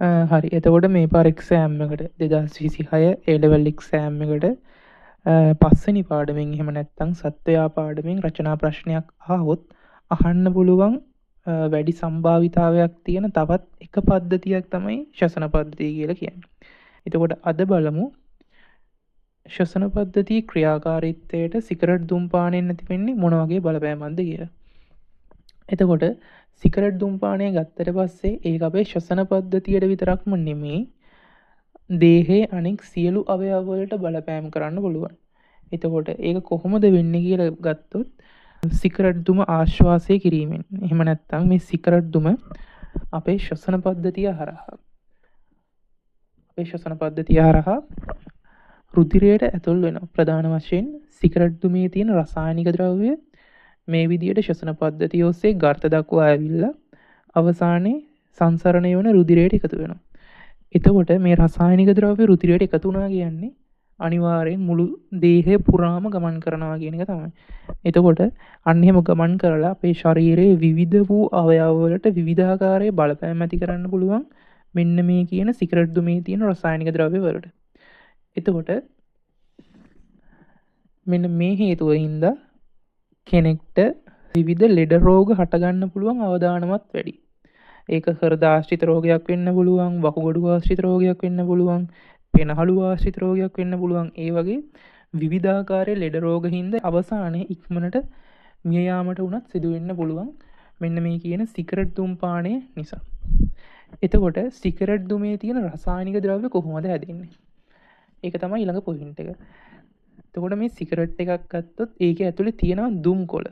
හරි. එතකොට මේ පාර එක්සෑම් එකට 2026 A level එක්සෑම් එකට පස්වෙනි පාඩමෙන් එහෙම නැත්නම් සත්වයා පාඩමෙන් රචනා ප්‍රශ්නයක් ආවොත් අහන්න පුළුවන් වැඩි සම්භාවිතාවයක් තියෙන තවත් එක පද්ධතියක් තමයි ශ්වසන පද්ධතිය කියලා කියන්නේ. එතකොට අද බලමු ශ්වසන පද්ධතියේ ක්‍රියාකාරීත්වයට සිගරට් ධූම්පානයෙන් නැති වෙන්නේ මොන වගේ බලපෑමක්ද කියලා. එතකොට සිගරට් ධූම්පානය ගත්තට පස්සේ ඒක අපේ ශ්වසන පද්ධතියට විතරක්ම නෙමෙයි දේහයේ අනෙක් සියලු අවයව වලට බලපෑම් කරන්න පුළුවන්. එතකොට ඒක කොහොමද වෙන්නේ කියලා ගත්තොත් සිගරට් දුම ආශ්වාසය කිරීමෙන්. එහෙම නැත්නම් මේ සිගරට් දුම අපේ ශ්වසන පද්ධතිය හරහා රුධිරයට ඇතුල් වෙනවා. ප්‍රධාන වශයෙන් සිගරට් දුමේ තියෙන රසායනික ද්‍රව්‍ය මේ විදිහට ශ්වසන පද්ධතිය ඔස්සේ ගර්ත දක්වා ඇවිල්ලා අවසානයේ සංසරණය වෙන රුධිරයට එකතු වෙනවා. එතකොට මේ රසායනික ද්‍රව්‍ය රුධිරයට එකතු වුණා කියන්නේ අනිවාර්යෙන් මුළු දේහය පුරාම ගමන් කරනවා කියන එක තමයි. එතකොට අන්න එහෙම ගමන් කරලා අපේ ශරීරයේ විවිධ වූ අවයව වලට විවිධාකාරයේ බලපෑම් ඇති කරන්න පුළුවන් මෙන්න මේ කියන සිගරට් දුමේ තියෙන රසායනික ද්‍රව්‍ය වලට. එතකොට මෙන්න මේ හේතුව හින්දා කෙනෙක්ට විවිධ ලෙඩ රෝග හටගන්න පුළුවන් අවදානමත් වැඩි. ඒක හෘද ආශ්‍රිත රෝගයක් වෙන්න පුළුවන්, වකුගඩු ආශ්‍රිත රෝගයක් වෙන්න පුළුවන්, පෙනහළු ආශ්‍රිත රෝගයක් වෙන්න පුළුවන්. ඒ වගේ විවිධාකාරයේ ලෙඩ රෝග හින්දා අවසානයේ ඉක්මනට මිය යාමට උනත් සිදු වෙන්න පුළුවන් මෙන්න මේ කියන සිගරට් ධූම්පානය නිසා. එතකොට සිගරට් දුමේ තියෙන රසායනික ද්‍රව්‍ය කොහොමද හැදෙන්නේ? ඒක තමයි ඊළඟ පොයින්ට් එක. එතකොට මේ සිගරට් එකක් ගත්තොත් ඒකේ ඇතුලේ තියෙනවා දුම් කොළ.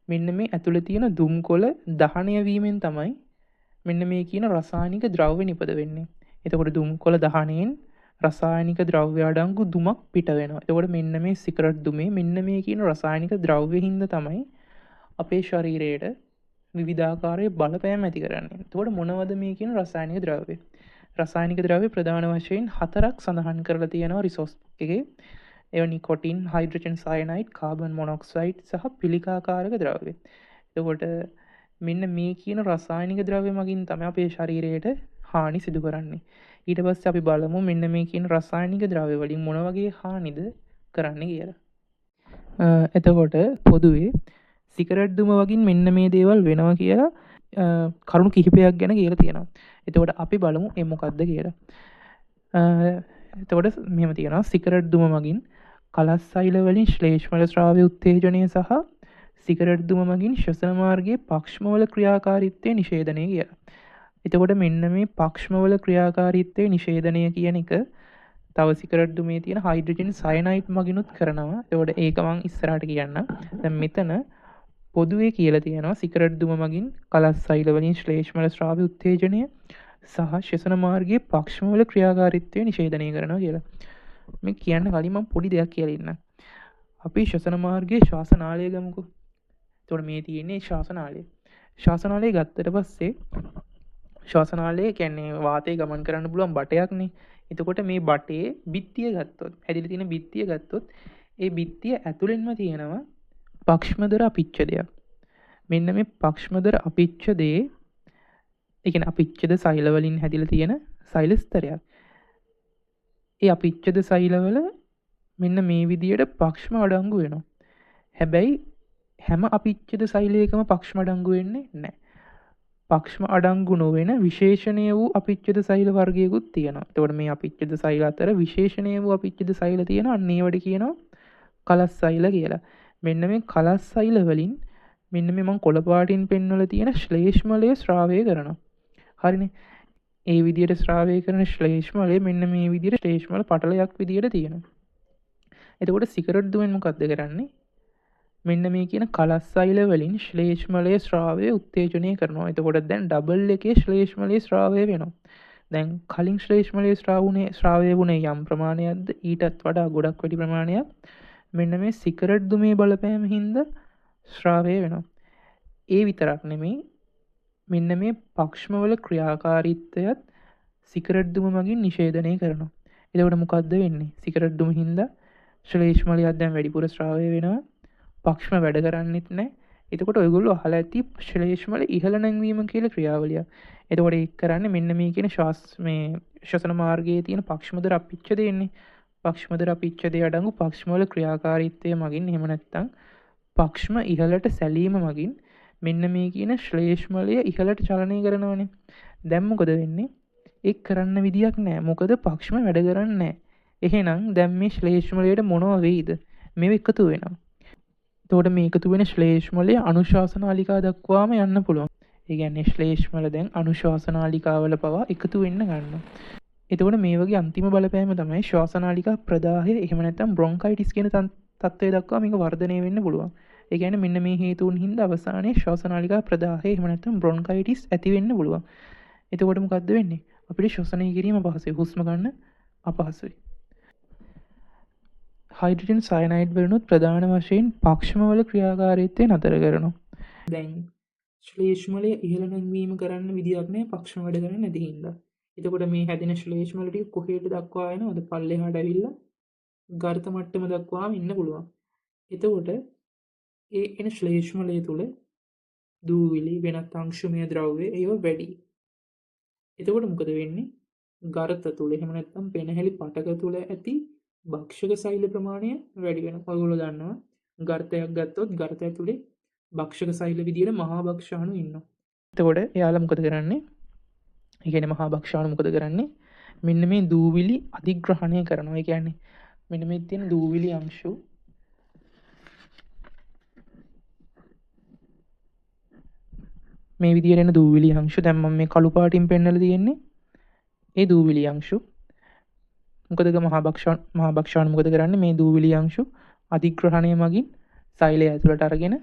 මෙන්න මේ ඇතුලේ තියෙන දුම් කොළ දහනය වීමෙන් තමයි මෙන්න මේ කියන රසායනික ද්‍රව්‍ය නිපද වෙන්නේ. එතකොට දුම් කොළ දහණයෙන් රසායනික ද්‍රව්‍ය අඩංගු දුමක් පිට වෙනවා. එතකොට මෙන්න මේ සිගරට් දුමේ මෙන්න මේ කියන රසායනික ද්‍රව්‍ය හින්දා තමයි අපේ ශරීරයට විවිධාකාරයේ බලපෑම් ඇති කරන්නේ. එතකොට මොනවද මේ කියන රසායනික ද්‍රව්‍ය? රසායනික ද්‍රව්‍ය ප්‍රධාන වශයෙන් 4ක් සඳහන් කරලා තියෙනවා රිසෝස් එකේ. ඒවා නිකොටින්, හයිඩ්‍රජන් සයනයිඩ්, කාබන් මොනොක්සයිඩ් සහ පිළිකාකාරක ද්‍රව්‍ය. එතකොට මෙන්න මේ කියන රසායනික ද්‍රව්‍ය මගින් තමයි අපේ ශරීරයට හානි සිදු කරන්නේ. ඊට පස්සේ අපි බලමු මෙන්න මේ කියන රසායනික ද්‍රව්‍ය වලින් මොන වගේ හානිද කරන්නේ කියලා. එතකොට පොදුවේ සිගරට් දුම වගින් මෙන්න මේ දේවල් වෙනවා කියලා කරුණු කිහිපයක් ගැන කියලා තියෙනවා. එතකොට අපි බලමු ඒ මොකක්ද කියලා. එතකොට මෙහෙම තියෙනවා සිගරට් දුම මගින් කලස් සෛල වලින් ශ්ලේෂ්මල ස්‍රාවය උත්තේජනය සහ සිගරට් දුම මගින් ශ්වසන මාර්ගයේ පක්ෂමවල ක්‍රියාකාරීත්වය නිෂේධනය කියලා. එතකොට මෙන්න මේ පක්ෂමවල ක්‍රියාකාරීත්වය නිෂේධනය කියන එක තව සිගරට් දුමේ තියෙන හයිඩ්‍රජන් සයනයිඩ් මගිනුත් කරනවා. එතකොට ඒක මම ඉස්සරහට කියන්නම්. දැන් මෙතන පොදුවේ කියලා තියෙනවා සිගරට් දුම මගින් කලස් සෛල වලින් ශ්ලේෂ්මල ස්‍රාවය උත්තේජනය සහ ශ්වසන මාර්ගයේ පක්ෂමවල ක්‍රියාකාරීත්වය නිෂේධනය කරනවා කියලා. මේ කියන්න කලින් මම පොඩි දෙයක් කියලා ඉන්නම්. අපි ශ්වසන මාර්ගයේ ශ්වාසනාලය ගමුකෝ. එතකොට මේ තියෙන්නේ ශ්වාසනාලය. ශ්වාසනාලය ගත්තට පස්සේ ශ්වාසනාලය කියන්නේ වාතය ගමන් කරන්න පුළුවන් බටයක්නේ. එතකොට මේ බටේ බිත්තිය ගත්තොත්, හැදිලා තියෙන බිත්තිය ගත්තොත්, ඒ බිත්තිය ඇතුළෙන්ම තියෙනවා පක්ෂමදර අපිච්ඡදයක්. මෙන්න මේ පක්ෂමදර අපිච්ඡදේ ඒ කියන්නේ අපිච්ඡද සෛල වලින් හැදිලා තියෙන සෛල ස්තරයක්. ඒ අපිච්ඡද සෛලවල මෙන්න මේ විදියට පක්ෂම අඩංගු වෙනවා. හැබැයි හැම අපිච්ඡද සෛලයකම පක්ෂම අඩංගු වෙන්නේ නැහැ. පක්ෂම අඩංගු නොවන විශේෂණීය වූ අපිච්ඡද සෛල වර්ගයකුත් තියෙනවා. එතකොට මේ අපිච්ඡද සෛල අතර විශේෂණීය වූ අපිච්ඡද සෛල තියෙනවා. අන්න ඒවට කියනවා කලස් සෛල කියලා. මෙන්න මේ කලස් සෛල වලින් මෙන්න මේ මම කොළ පාටින් පෙන්වලා තියෙන ශ්ලේෂ්මලය ස්‍රාවය කරනවා. හරිනේ. ඒ විදියට ස්‍රාවය කරන ශ්ලේෂ්මලය මෙන්න මේ විදියට ශ්ලේෂ්මල පටලයක් විදියට තියෙනවා. එතකොට සිගරට් දුමෙන් මොකද්ද කරන්නේ? මෙන්න මේ කියන කලස් සෛල වලින් ශ්ලේෂ්මලය ස්‍රාවය උත්තේජනය කරනවා. එතකොට දැන් ඩබල් එකේ ශ්ලේෂ්මලය ස්‍රාවය වෙනවා. දැන් කලින් ශ්ලේෂ්මලය ස්‍රාවය වුණේ යම් ප්‍රමාණයක්ද ඊටත් වඩා ගොඩක් වැඩි ප්‍රමාණයක් මෙන්න මේ සිගරට් දුමේ බලපෑම හින්දා ස්‍රාවය වෙනවා. ඒ විතරක් නෙමෙයි මෙන්න මේ පක්ෂමවල ක්‍රියාකාරීත්වයත් සිගරට් දුම මගින් නිෂේධනය කරනවා. එතකොට මොකද්ද වෙන්නේ? සිගරට් දුම හින්දා ශ්ලේෂ්මලයක් දැන් වැඩිපුර ස්‍රාවය වෙනවා. පක්ෂම වැඩ කරන්නෙත් නැහැ. එතකොට ඔයගොල්ලෝ අහලා ඇති ශ්ලේෂ්මල ඉහළ නැංවීම කියලා ක්‍රියාවලිය. එතකොට ඒක කරන්නේ මෙන්න මේ කියන ශ්වසන මාර්ගයේ තියෙන පක්ෂමදර අපිච්ඡ දෙන්නේ. පක්ෂමදර අපිච්ඡදේ අඩංගු පක්ෂමවල ක්‍රියාකාරීත්වය මගින් එහෙම නැත්නම් පක්ෂම ඉහළට සැලීම මගින් මෙන්න මේ කියන ශ්ලේෂ්මලය ඉහළට චලනය කරනවනේ. දැන් මොකද වෙන්නේ? ඒක කරන්න විදියක් නැහැ. මොකද පක්ෂම වැඩ කරන්නේ නැහැ. එහෙනම් දැන් මේ ශ්ලේෂ්මලයට මොනව වෙයිද? මේව එකතු වෙනවා. එතකොට මේ එකතු වෙන ශ්ලේෂ්මලය අනුශාසනාලිකා දක්වාම යන්න පුළුවන්. ඒ කියන්නේ ශ්ලේෂ්මල දැන් අනුශාසනාලිකාවල පවා එකතු වෙන්න ගන්නවා. එතකොට මේ වගේ අන්තිම බලපෑම තමයි ශ්වාසනාලිකා ප්‍රදාහය එහෙම නැත්නම් බ්‍රොන්කයිටිස් කියන තත්ත්වය දක්වා මේක වර්ධනය වෙන්න පුළුවන්. ඒ කියන්නේ මෙන්න මේ හේතුන් හින්දා අවසානයේ ශ්වාසනාලිකා ප්‍රදාහය එහෙම නැත්නම් බ්‍රොන්කයිටිස් ඇති වෙන්න පුළුවන්. එතකොට මොකද්ද වෙන්නේ? අපිට ශ්වසනය කිරීම අපහසුයි. හුස්ම ගන්න අපහසුයි. හයිඩ්‍රජන් සයනයිඩ් වලුත් ප්‍රධාන වශයෙන් පක්ෂමවල ක්‍රියාකාරීත්වය නතර කරනවා. දැන් ශ්ලේෂ්මලය ඉහළ නැංවීම කරන්න විදියක් නැහැ පක්ෂම වැඩ කරන්නේ නැති හින්දා. එතකොට මේ හැදෙන ශ්ලේෂ්මල ටික කොහෙට දක්වා එනවද? පල්ලෙහාට ඇවිල්ලා ගර්ත මට්ටම දක්වාම ඉන්න පුළුවන්. එතකොට ඒ එන ශ්ලේෂ්මලය තුල දූවිලි වෙනත් අංශමය ද්‍රව්‍ය ඒව වැඩි. එතකොට මොකද වෙන්නේ? ගර්ත තුල එහෙම නැත්නම් පෙනහැලි පටක තුල ඇති භක්ෂක සෛල ප්‍රමාණය වැඩි වෙනවා. ඔයගොල්ලෝ දන්නවා ගර්තයක් ගත්තොත් ගර්තය ඇතුලේ භක්ෂක සෛල විදියට මහා භක්ෂාණු ඉන්නවා. එතකොට එයාලා මොකද කරන්නේ? ඒ කියන්නේ මහා භක්ෂාණු මොකද කරන්නේ? මෙන්න මේ දූවිලි අධිග්‍රහණය කරනවා. ඒ කියන්නේ මෙන්න මේ තියෙන දූවිලි අංශු මේ විදියට එන දූවිලි අංශු දැන් මම මේ කළු පාටින් පෙන්නලා තියෙන්නේ ඒ දූවිලි අංශු. මොකද මහා භක්ෂාණු මොකද කරන්නේ? මේ දූවිලි අංශු අධිග්‍රහණය මගින් සෛලය ඇතුළට අරගෙන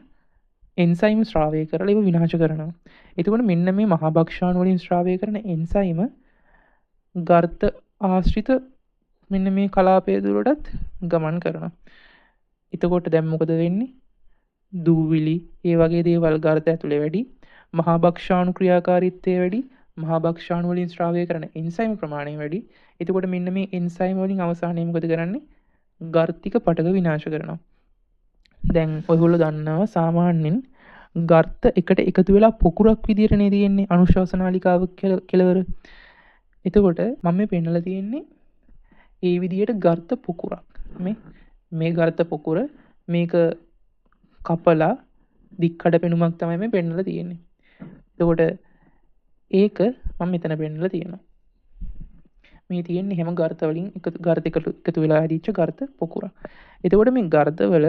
එන්සයිම් ස්‍රාවය කරලා ඒව විනාශ කරනවා. එතකොට මෙන්න මේ මහා භක්ෂාණු වලින් ස්‍රාවය කරන එන්සයිම ගර්ත ආශ්‍රිත මෙන්න මේ කලාපය තුළටත් ගමන් කරනවා. එතකොට දැන් මොකද වෙන්නේ? දූවිලි ඒ වගේ දේවල් ගර්ත ඇතුලේ වැඩි, මහා භක්ෂාණු ක්‍රියාකාරීත්වය වැඩි, මහා භක්ෂාණු වලින් ස්‍රාවය කරන එන්සයිම් ප්‍රමාණය වැඩි. එතකොට මෙන්න මේ එන්සයිම් වලින් අවසානයේ මොකද කරන්නේ? ගර්තික පටක විනාශ කරනවා. දැන් ඔයගොල්ලෝ දන්නවා සාමාන්‍යයෙන් ගර්ත එකට එකතු වෙලා පොකුරක් විදියට නේ තියෙන්නේ අනුශාසනාලිකාව කෙලවර. එතකොට මම මේ පෙන්නලා තියෙන්නේ ඒ විදියට ගර්ත පොකුරක්. මේ ගර්ත පොකුර මේක කපලා දික්කඩ පෙනුමක් තමයි මේ පෙන්නලා තියෙන්නේ. එතකොට ඒක මම මෙතන පෙන්නලා තියෙනවා. මේ තියෙන්නේ හැම ගර්ත වලින් ගර්ත එකතු වෙලා හැදිච්ච ගර්ත පොකුරක්. එතකොට මේ ගර්තවල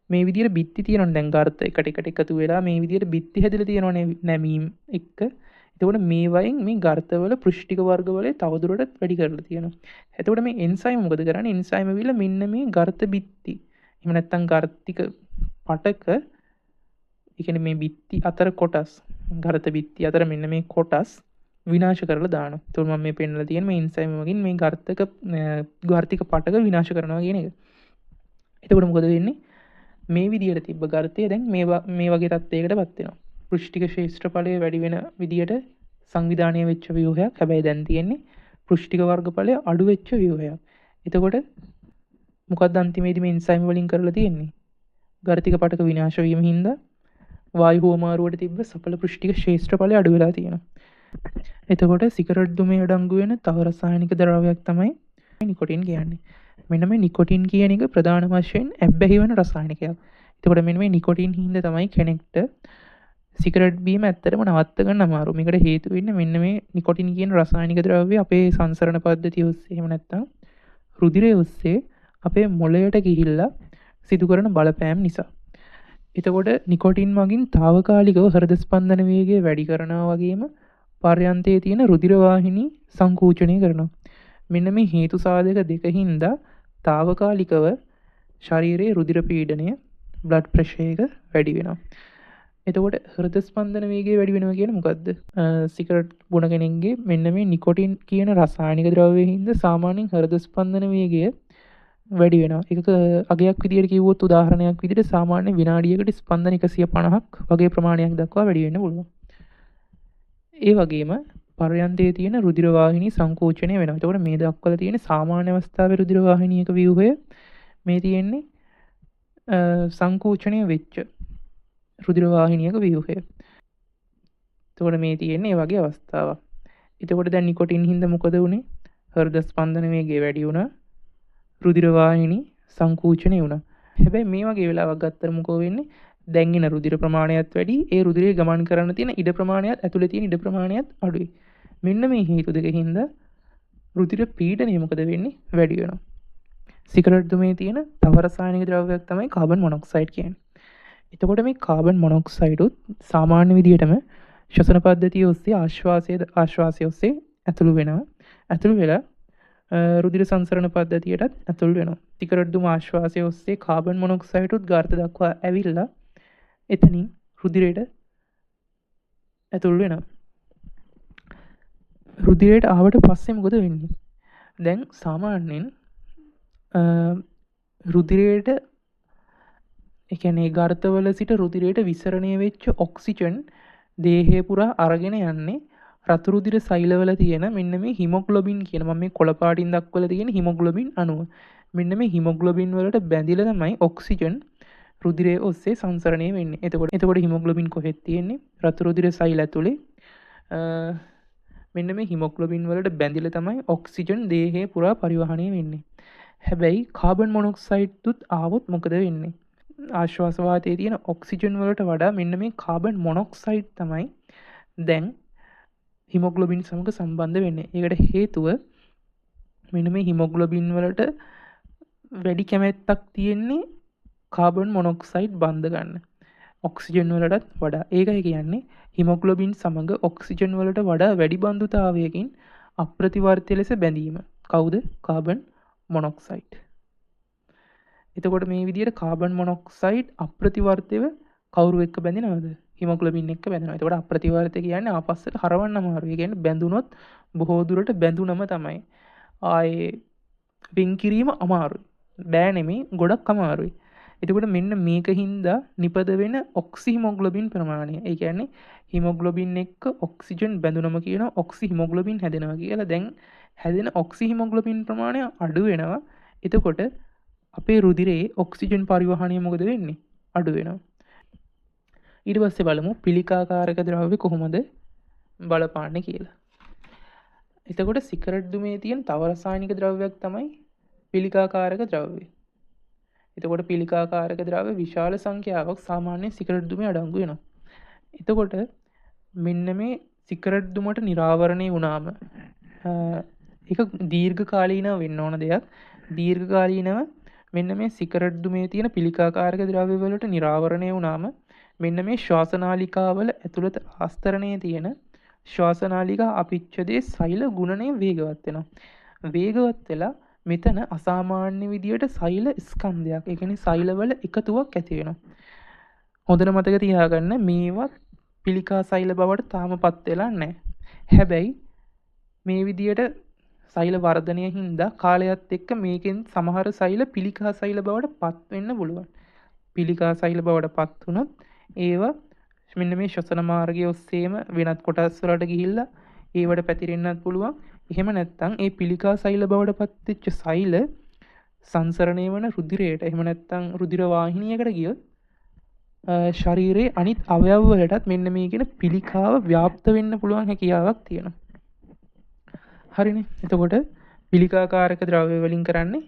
මේ විදියට බිත්ති තියෙනවනේ. දැන් ගර්ත එකට එකතු වෙලා මේ විදියට බිත්ති හැදිලා තියෙනවනේ නැමීම් එක්ක. එතකොට මේ වයින් මේ ගර්තවල පෘෂ්ටික වර්ගවල තවදුරටත් වැඩි කරලා තියෙනවා. එතකොට මේ එන්සයිම් මොකද කරන්නේ? එන්සයිම් ඇවිල්ලා මෙන්න මේ ගර්ත බිත්ති එහෙම නැත්නම් ගර්තික පටක ඒ කියන්නේ මේ බිත්ති අතර කොටස් ගර්ත බිත්ති අතර මෙන්න මේ කොටස් විනාශ කරලා දානවා. එතකොට මම මේ පෙන්නලා තියෙන මේ එන්සයිම් වලින් මේ ගර්තික පටක විනාශ කරනවා කියන එක. එතකොට මොකද වෙන්නේ? මේ විදියට තිබ්බ ගර්තය දැන් මේ වගේ තත්යකටපත් වෙනවා. පෘෂ්ටික ශේෂ්ත්‍රඵලය වැඩි වෙන විදියට සංවිධානය වෙච්ච ව්‍යුහයක්. හැබැයි දැන් තියෙන්නේ පෘෂ්ටික වර්ගඵලය අඩු වෙච්ච ව්‍යුහයක්. එතකොට මොකක්ද අන්තිමේදී මේ එන්සයිම් වලින් කරලා තියෙන්නේ? ගර්තික පටක විනාශ වීම හින්දා වායු හුවමාරුවට තිබ්බ සඵල පෘෂ්ටික ශේෂ්ත්‍රඵලය අඩු වෙලා තියෙනවා. එතකොට සිගරට් දුමේ අඩංගු වෙන තව රසායනික ද්‍රව්‍යයක් තමයි නිකොටින් කියන්නේ. මෙන්න මේ නිකොටින් කියන එක ප්‍රධාන වශයෙන් ඇබ්බැහි වෙන රසායනිකයක්. එතකොට මෙන්න මේ නිකොටින් හින්දා තමයි කෙනෙක්ට සිගරට් බීම ඇත්තටම නවත්ත ගන්න අමාරු. මේකට හේතු වෙන්නේ මෙන්න මේ නිකොටින් කියන රසායනික ද්‍රව්‍ය අපේ සංසරණ පද්ධතිය ඔස්සේ එහෙම නැත්නම් රුධිරය ඔස්සේ අපේ මොළයට ගිහිල්ලා සිදු කරන බලපෑම් නිසා. එතකොට නිකොටින් මගින් తాවකාලිකව හෘද ස්පන්දන වේගය වැඩි කරනවා වගේම පර්යන්තයේ තියෙන රුධිර වාහිනී සංකෝචනය කරනවා. මෙන්න මේ හේතු සාධක දෙක හින්දා తాවකාලිකව ශරීරයේ රුධිර පීඩනය බ්ලඩ් ප්‍රෙෂර් එක වැඩි වෙනවා. එතකොට හෘද ස්පන්දන වේගය වැඩි වෙනවා කියන්නේ මොකද්ද? සිගරට් බොන කෙනෙක්ගේ මෙන්න මේ නිකොටින් කියන රසායනික ද්‍රව්‍යයෙන් හින්දා සාමාන්‍යයෙන් හෘද ස්පන්දන වේගය වැඩි වෙනවා. ඒක අගයක් විදියට කිව්වොත් උදාහරණයක් විදියට සාමාන්‍ය විනාඩියකට ස්පන්දන 150ක් වගේ ප්‍රමාණයක් දක්වා වැඩි වෙන්න පුළුවන්. ඒ වගේම පර්යන්තයේ තියෙන රුධිර වාහිනී සංකෝචනය වෙනවා. එතකොට මේ දක්වලා තියෙන සාමාන්‍ය අවස්ථාවේ රුධිර වාහිනියක ව්‍යුහය මේ තියෙන්නේ සංකෝචනය වෙච්ච රුධිර වාහිනියක ව්‍යුහය. එතකොට මේ තියෙන්නේ මේ වගේ අවස්ථාවක්. එතකොට දැන් නිකොටින් හින්දා මොකද වුනේ? හෘද ස්පන්දන වේගය වැඩි වුණා. රුධිර වාහිනී සංකෝචනය වුණා. හැබැයි මේ වගේ වෙලාවක් ගත්තම මොකෝ වෙන්නේ? දැන් එන රුධිර ප්‍රමාණයත් වැඩි, ඒ රුධිරය ගමන් කරන්න තියෙන ඉඩ ප්‍රමාණයත් ඇතුලේ තියෙන ඉඩ ප්‍රමාණයත් අඩුයි. මෙන්න මේ හේතු දෙකකින් හින්දා රුධිර පීඩනය මොකද වෙන්නේ? වැඩි වෙනවා. සිගරට් දුමේ තියෙන තව රසායනික ද්‍රව්‍යයක් තමයි කාබන් මොනොක්සයිඩ් කියන්නේ. එතකොට මේ කාබන් මොනොක්සයිඩ් උත් සාමාන්‍ය විදිහටම ශ්වසන පද්ධතිය ඔස්සේ ආශ්වාසය ඔස්සේ ඇතුළු වෙනවා. ඇතුළු වෙලා රුධිර සංසරණ පද්ධතියටත් ඇතුළු වෙනවා. සිගරට් දුම ආශ්වාසය ඔස්සේ කාබන් මොනොක්සයිඩ් උත් ගාර්ථ දක්වා ඇවිල්ලා එතනින් රුධිරයට ඇතුළු වෙනවා. රුධිරයට ආවට පස්සේ මොකද වෙන්නේ? දැන් සාමාන්‍යයෙන් රුධිරයට ඒ කියන්නේ ගර්තවල සිට රුධිරයට විසරණය වෙච්ච ඔක්සිජන් දේහය පුරා අරගෙන යන්නේ රතු රුධිර සෛලවල තියෙන මෙන්න මේ හිමොග්ලොබින් කියන මම මේ කොළ පාටින් දක්වලා තියෙන හිමොග්ලොබින් අණුව. මෙන්න මේ හිමොග්ලොබින් වලට බැඳිලා තමයි ඔක්සිජන් රුධිරයේ ඔස්සේ සංසරණය වෙන්නේ. එතකොට හිමොග්ලොබින් කොහෙද තියෙන්නේ? රතු රුධිර සෛල ඇතුලේ. මෙන්න මේ හිමොග්ලොබින් වලට බැඳිලා තමයි ඔක්සිජන් දේහය පුරා පරිවහණය වෙන්නේ. හැබැයි කාබන් මොනොක්සයිඩ් උත් ආවොත් මොකද වෙන්නේ? ආශ්වාස වාතයේ තියෙන ඔක්සිජන් වලට වඩා මෙන්න මේ කාබන් මොනොක්සයිඩ් තමයි දැන් හිමොග්ලොබින් සමග සම්බන්ධ වෙන්නේ. ඒකට හේතුව මෙන්න මේ හිමොග්ලොබින් වලට වැඩි කැමැත්තක් තියෙන්නේ කාබන් මොනොක්සයිඩ් බඳ ගන්න. ඔක්සිජන් වලටත් වඩා. ඒකයි කියන්නේ හිමොග්ලොබින් සමග ඔක්සිජන් වලට වඩා වැඩි බන්ධුතාවයකින් අප්‍රතිවර්ත්‍ය ලෙස බැඳීම. කවුද? Carbon monoxide. එතකොට මේ විදිහට කාබන් මොනොක්සයිඩ් අප්‍රතිවර්තයව කවුරු එක්ක බැඳිනවද? හිමොග්ලොබින් එක්ක බැඳෙනවා. එතකොට අප්‍රතිවර්තය කියන්නේ ආපස්සට හරවන්න අමාරුයි. ඒ කියන්නේ බැඳුනොත් බොහෝ දුරට බැඳුනම තමයි. ආයේ වෙන් කිරීම අමාරුයි. බෑ නෙමෙයි ගොඩක් අමාරුයි. එතකොට මෙන්න මේකින්ද නිපද වෙන ඔක්සිහිමොග්ලොබින් ප්‍රමාණය. ඒ කියන්නේ හිමොග්ලොබින් එක්ක ඔක්සිජන් බැඳුනම කියන ඔක්සිහිමොග්ලොබින් හැදෙනවා කියලා. දැන් හැදෙන ඔක්සිහිමොග්ලොබින් ප්‍රමාණය අඩු වෙනවා. එතකොට අපේ රුධිරයේ ඔක්සිජන් පරිවහණය මොකද වෙන්නේ? අඩු වෙනවා. ඊට පස්සේ බලමු පිළිකාකාරක ද්‍රව්‍ය කොහොමද බලපාන්නේ කියලා. එතකොට සිගරට් දුමේ තියෙන තව රසායනික ද්‍රව්‍යයක් තමයි පිළිකාකාරක ද්‍රව්‍ය. එතකොට පිළිකාකාරක ද්‍රව්‍ය විශාල සංඛ්‍යාවක් සාමාන්‍ය සිගරට් දුමේ අඩංගු වෙනවා. එතකොට මෙන්න මේ සිගරට් දුමට නිරාවරණය වුණාම ඒක දීර්ඝකාලීනව වෙන්න ඕන දෙයක්. දීර්ඝකාලීනව මෙන්න මේ සිගරට් දුමේ තියෙන පිළිකාකාරක ද්‍රව්‍ය වලට නිරාවරණය වුණාම මෙන්න මේ ශ්වාසනාලිකාවල ඇතුළත ආස්තරණයේ තියෙන ශ්වාසනාලිකා අපිච්ඡදේ සෛල ගුණණය වේගවත් වෙනවා. වේගවත් වෙලා මෙතන අසාමාන්‍ය විදියට සෛල ස්කන්ධයක්, ඒ කියන්නේ සෛලවල එකතුවක් ඇති වෙනවා. හොඳට මතක තියාගන්න මේවත් පිළිකා සෛල බවට තාමපත් වෙලා නැහැ. හැබැයි මේ විදියට සෛල වර්ධනය හින්දා කාලයත් එක්ක මේකෙන් සමහර සෛල පිළිකා සෛල බවට පත් වෙන්න පුළුවන්. පිළිකා සෛල බවට පත් වුණොත් ඒවා මෙන්න මේ ශ්වසන මාර්ගය ඔස්සේම වෙනත් කොටස් වලට ගිහිල්ලා ඒවට පැතිරෙන්නත් පුළුවන්. එහෙම නැත්නම් ඒ පිළිකා සෛල බවට පත් වෙච්ච සෛල සංසරණය වන රුධිරයට එහෙම නැත්නම් රුධිර වාහිනියකට ගියොත් ශරීරයේ අනිත් අවයව වලටත් මෙන්න මේ කියන පිළිකාව ව්‍යාප්ත වෙන්න පුළුවන් හැකියාවක් තියෙනවා. හරිනේ. එතකොට පිළිකාකාරක ද්‍රව්‍ය වලින් කරන්නේ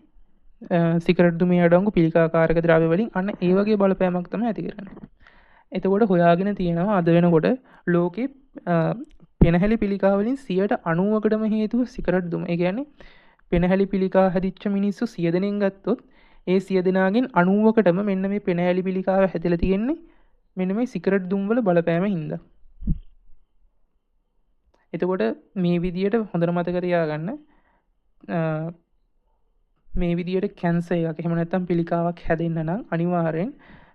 සිගරට් දුමේ අඩංගු පිළිකාකාරක ද්‍රව්‍ය වලින් අන්න ඒ වගේ බලපෑමක් තමයි ඇති කරන්නේ. එතකොට හොයාගෙන තියෙනවා අද වෙනකොට ලෝකේ පෙනහැලි පිළිකා වලින් 90%කටම හේතුව සිගරට් දුම. ඒ කියන්නේ පෙනහැලි පිළිකා හැදිච්ච මිනිස්සු 100 දෙනෙන් ගත්තොත් ඒ 100 දෙනාගෙන් 90%කටම මෙන්න මේ පෙනහැලි පිළිකාව හැදලා තියෙන්නේ මෙන්න මේ සිගරට් දුම් වල බලපෑම හින්දා. එතකොට මේ විදියට හොඳට මතක තියාගන්න මේ විදියට කැන්සර් එකක් එහෙම නැත්නම් පිළිකාවක් හැදෙන්න නම් අනිවාර්යෙන්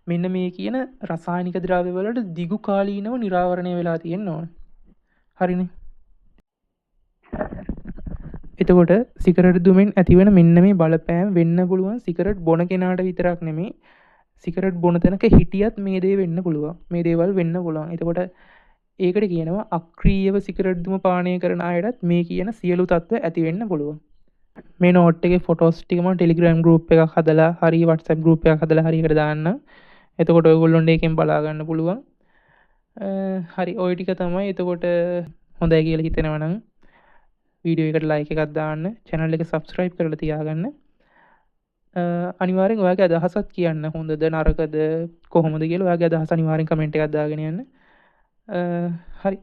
මෙන්න මේ කියන රසායනික ද්‍රව්‍ය වලට දිගු කාලීනව නිරාවරණය වෙලා තියෙන්න ඕන. හරිනේ. එතකොට සිගරට් දුමෙන් ඇතිවන මෙන්න මේ බලපෑම වෙන්න පුළුවන් සිගරට් බොන කෙනාට විතරක් නෙමෙයි. සිගරට් බොන තැනක හිටියත් මේ දේ වෙන්න පුළුවන්. මේ දේවල් වෙන්න පුළුවන්. එතකොට ඒකට කියනවා අක්‍රීයව සිගරට් දුම පානය කරන අයටත් මේ කියන සියලු තත්ත්ව ඇති වෙන්න පුළුවන්. මේ නෝට් එකේ ෆොටෝස් ටික මම ටෙලිග්‍රෑම් ගෲප් එකක් හදලා හරි WhatsApp ගෲප් එකක් හදලා හරි එකට දාන්න. එතකොට ඔයගොල්ලොන්ට එකෙන් බලා ගන්න පුළුවන්. හරි ඔය ටික තමයි. එතකොට හොඳයි කියලා හිතෙනවා නම් වීඩියෝ එකට ලයික් එකක් දාන්න, channel එක subscribe කරලා තියාගන්න. අනිවාර්යෙන් ඔයාගේ අදහසත් කියන්න. හොඳද නරකද කොහොමද කියලා ඔයාගේ අදහස අනිවාර්යෙන් කමෙන්ට් එකක් දාගෙන යන්න. හරි